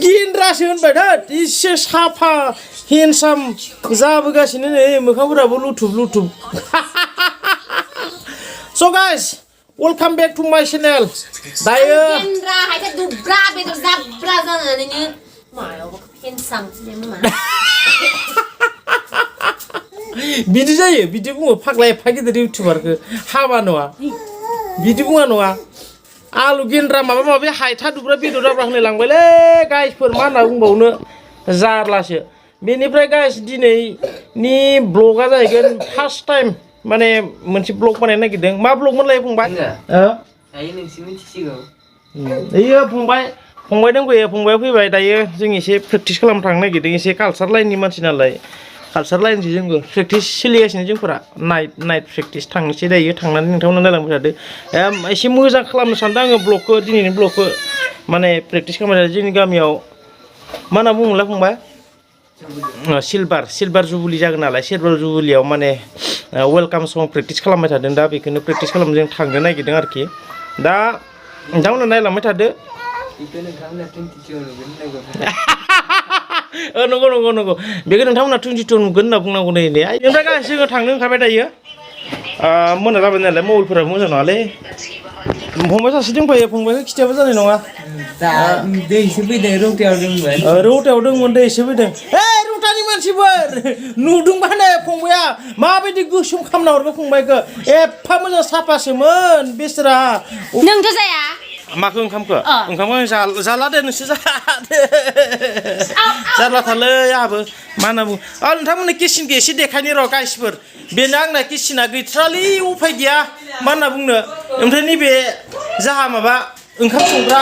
गिन्द्रासो होनबाय दा एसे साफा हेन्डसाम जाबोगासिनो नै मोखांफोराबो लुथुब So guys, welcome back to my channel. Dayo. Gendra, hai ta dubra betul zabra zana ini. Mayo, handsome dia mana. Bidu जायो बिदि बुङो फाग्लाय फागिदो इउटिउबारखौ हाबा नङा बिदि बुङा नङा आलु गेन्द्रा माबा माबि हायथा दुब्रा बेदर दाब्रा होनो लांबायलै गाइसफोर मा होनना बुंबावनो जारलासो बेनिफ्राय गाइस दिनैनि ब्लगा जाहैगोन फार्स्ट टाइम माने मोनसे ब्लग बानायनो नागिरदों मा ब्लग मोनलाय फंबाय दायो नोंसो मिथिसिगौ इयो फंबाय दंफैयो फंबाया फैबाय दायो जों एसे प्रेक्टिस खालामनो थांनो नागिरदों एसे कालचार लाइननि मानसि नालाय कालचार लाइनसो जोंबो प्रेक्टिस सोलिगासिनो जोंफोरा नाइट प्रेक्टिस थांनोसै दायो थांनानै नोंथांमोना नायलांबाय थादो एसे मोजां खालामनो सानदों आङो ब्लगखौ दिनैनि ब्लगखौ माने प्रेक्टिस खालामबाय थादों जोंनि गामियाव मा होनना बुङोमोनलाय फंबाय सिलभार जुबुलि जागोन नालाय सिलभार जुबुलियाव माने वेलकाम सं प्रेक्टिस खालामबाय थादों दा बेखौनो प्रेक्टिस खालामनो जों थांनो नागिरदों आरोखि दा नोंथांमोना नायलांबाय थादो नंगौ बेखौ नोंथांमोना 22 नुगोन होनना बुंनांगौ नै ओमफ्राय गासै जोङो थांनो ओंखारबाय दायो मोना जाबाय नालाय मबाइलफोरा मोजां नङालै फंबाय सासे दंफायो फंबायखौ खिथायाबो जानाय नङा दैसो फैदों रौतायाव दंमोन दैसो फैदों रौतानि मानसिफोर नुदोंबानो फंबाया माबायदि गोसोम खालामना हरगोन फंबायखौ एफा मोजां साफासोमोन बेसरा नोंथ' जाया माखौ ओंखामखौ जाला दे नोंसो जादो जारलाथारलै आहाबो मा होनना बुङो नोंथांमोननि किचेनखौ एसे देखायनि र' गाइसफोर बेनो आंना किचेना गैथ्रालै उफाय गैया मा होनना बुंनो ओमफ्राय नैबे जाहा माबा ओंखाम संग्रा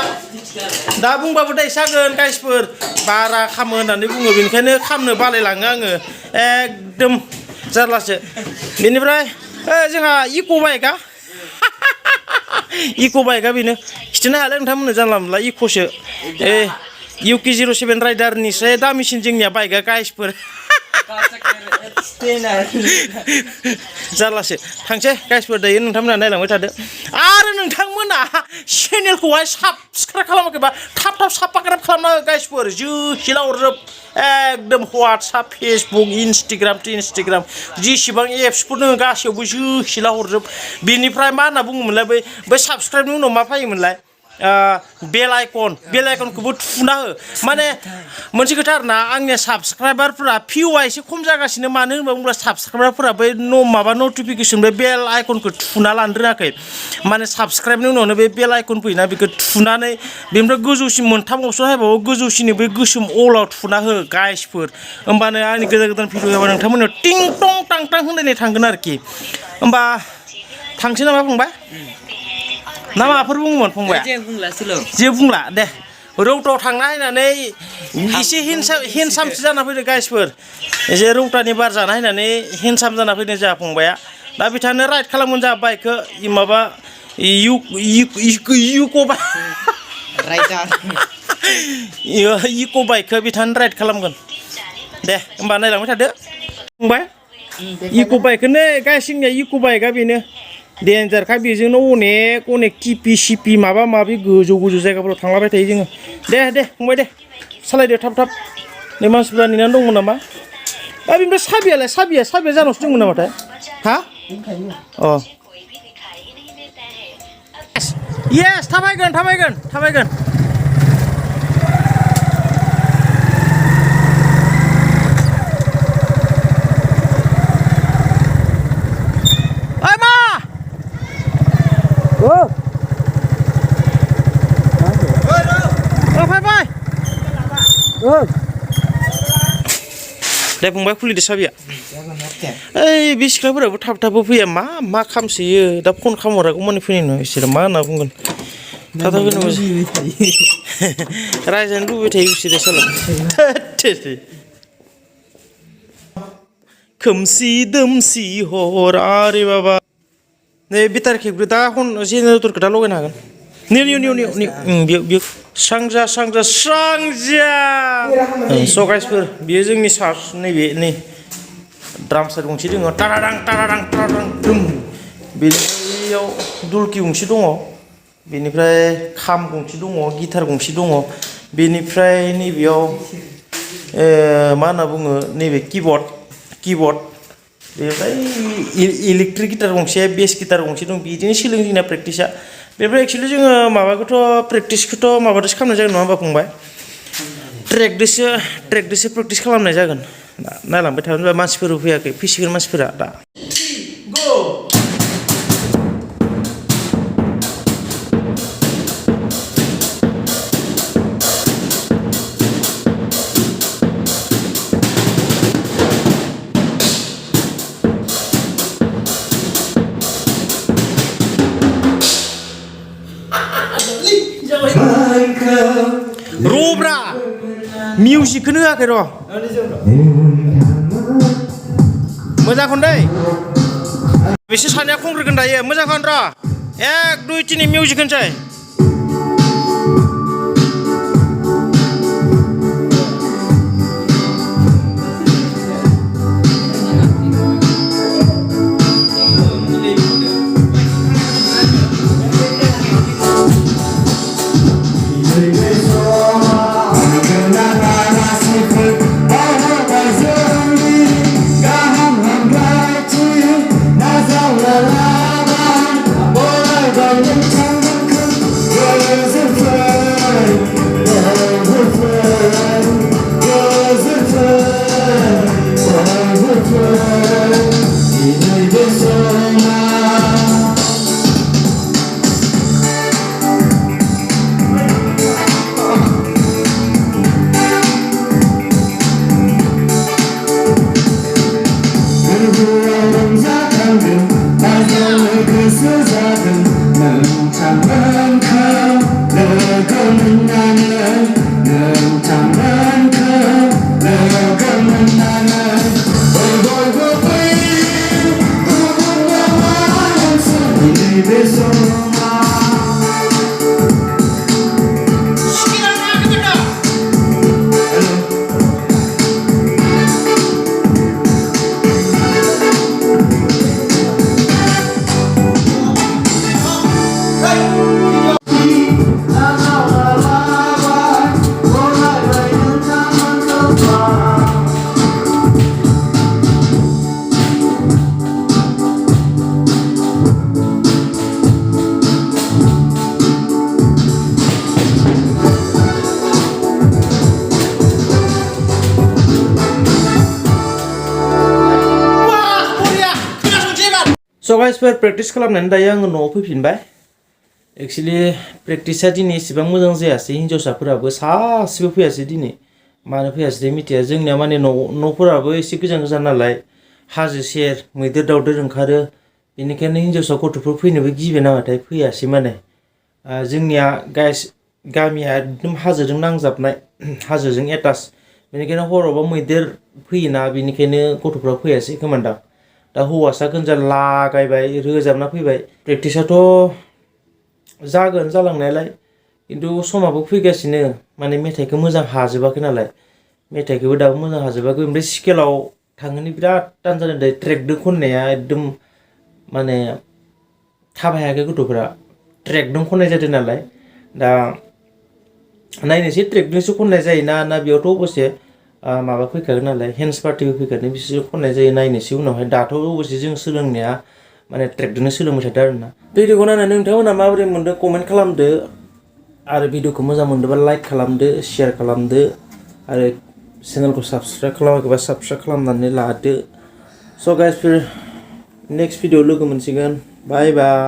दा बुंबाबो दाय जागोन गाइसफोर बारा खामो होननानै बुङो बेनिखायनो खामनो बालायलाङो आङो एकदम जारलासो बेनिफ्राय जोंहा इक' बाइकआ बेनो खिथानो हायालै नोंथांमोननो जानला मोनला इक'सो UK 07 राइडारनिफ्राय दामिसिन जोंनिया बाइकआ गाइसफोर जारलासो थांसै गाइसफोर दायो नोंथांमोना नायलांबाय थादो आरो नोंथांमोना चेनेलखौहाय साबस्क्राइब खालामाखैबा थाब साबस्क्राइब खालामना हो गाइसफोर जोखिला हरजोब एकदम वाट्सएप फेसबुक इन्सटाग्राम जेसेबां एप्सफोर दङ गासैयावबो जोखिला हरजोब बेनिफ्राय मा होनना बुङोमोनलाय बै साबस्क्राइबनि उनाव मा फैयोमोनलाय बेल आइकनखौबो थुना हो माने मोनसे खोथा आरोना आंनिया साबस्क्राइबारफोरा भिउआ एसे खम जागासिनो मानो होनबा बुंब्ला साबस्क्राइबारफोरा बै माबा नटिफिकेसन बे बेल आइकनखौ थुना लानो रोङाखै माने साबस्क्राइबनि उनावनो बे बेल आइकन फैयोना बेखौ थुनानै बेनिफ्राय गोजौसिन मोनथाम अपसन हायबावो गोजौसिननि बै गोसोम अलाव थुना हो गाइसफोर होमबानो आंनि गोदान भिडिअ होबा नोंथांमोननियाव टिं टं टां टां होनलायनाय थांगोन आरोखि होमबा थांसै नामा फंबाय ना माफोर बुङोमोन फंबाया जेबो बुंला दे रौतायाव थांना हायनानै एसे हेन्डसामसो जाना फैदों गाइसफोर एसे रौतानि बार जाना हायनानै हेन्डसाम जाना फैदों जोंहा फंबाया दा बिथांनो राइड खालामगोन जोंहा बाइकखौ माबा इक' बाइकखौ बिथांनो राइड खालामगोन दे होमबा नायलांबाय थादो फंबाय इक' बाइकखौनो गाइसिनिया इक' बाइकआ बेनो डेन्जारखा बेजोंनो अनेक टिपि सिपि माबा माबि गोजौ जायगाफोराव थांलाबाय थायो जोङो दे फंबाय दे सालायदो थाब नै मानसिफ्रा नेनानै दंमोन नामा बेनिफ्राय साबिया जानावसो दंमोन नामाथाय हा येस थाबायगोन दे फंबाय खुलिदो साबिया ओइ बे सिख्लाफोराबो थाब फैया मा खामसोयो दा फन खामहरागौ माने फैनाय नङा बिसोरो मा होनना बुंगोन थाब रायजानो लुबैबाय थायो बिसोरो साला खोमसि दोमसि हर आरे बाबा नै बेटारि खेबग्रो दा जेनेरेटरखौ दा लगायनो हागोन बेयाव सांजा स' गाइसफोर बेयो जोंनि सार्च नै ड्राम सेट गंसे दङ टाराडां दुम बेनिफ्राय दुलकि गंसे दङ बेनिफ्राय खाम गंसे दङ गिटार गंसे दङ बेनिफ्राय नैबेयाव मा होनना बुङो नैबे कीबर्ड बेनिफ्राय इलेक्ट्रिक गिटार गंसे बेस गिटार गंसे दं बिदिनो सोलोङो जोंना प्रेक्टिसा बेनिफ्राय एक्सुवेलि जोङो माबाखौथ' प्रेक्टिसखौथ' माबादोसो खालामनाय जागोन नङा होमबा फंबाय ट्रेकदोसो प्रेक्टिस खालामनाय जागोन नायलांबाय थागोन मानसिफोर फैयाखै फैसिगोन मानसिफोरा दा र'ब्रा मिउजिकखौनो होआखै र' मोजां खन दै बिसोर सानैया खनग्रोगोन दायो मोजां खन र' 1 2 3 मिउजिक होनसै स' गाइसफोर प्रेक्टिस खालामनानै दायो आङो न'आव फैफिनबाय एक्सुवेलि प्रेक्टिसा दिनै एसेबां मोजां जायासै हिन्जावसाफोराबो सासेबो फैयासै दिनै मानो फैयासै मिथिया जोंनिया माने न'फोराबो एसे गोजान गोजान नालाय हाजो सेर मैदेर दावदेर ओंखारो बेनिखायनो हिन्जावसा गथ'फोर फैनोबो गिबाय नामाथाय फैयासै माने जोंनिया गामिया एकदम हाजोजों नांजाबनाय हाजोजों एटाच बेनिखायनो हरावबा मैदेर फैयोना बेनिखायनो गथ'फ्रा फैयासै खोमादां दा हौवासा गोनजा लागायबाय रोजाबना फैबाय प्रेक्टिसाथ' जागोन जालांनायालाय खिन्थु समाबो फैगासिनो माने मेथाइखौ मोजां हाजोबाखै नालाय मेथाइखौबो दाबो मोजां हाजोबाखै ओमफ्राय स्केलाव थांहोनो बिराद टान जादों दायो ट्रेकदो खननाया एकदम माने थाबायाखै गथ'फोरा ट्रेकदों खननाय जादों नालाय दा नायनोसै ट्रेकदोंसो खननाय जायोना ना बेयावथ' अबसे माबा फैखागोन नालाय हेन्स पार्टिबो फैखागोन बिसोर खननाय जायो नायनोसै उनावहाय दाथ' अबसे जों सोलोंनाया माने ट्रेकदोंनो सोलोंबाय थादों आरोना भिडिअखौ नायनानै नोंथांमोना माबोरै मोनदों कमेन्ट खालामदो आरो भिडिअखौ मोजां मोनदोंबा लाइक खालामदो शेयार खालामदो आरो चेनेलखौ साबस्क्राइब खालामाखैबा साबस्क्राइब खालामनानै लादो स' गाइसफोर नेक्स्ट भिडिअ लोगो मोनसिगोन बाय बाय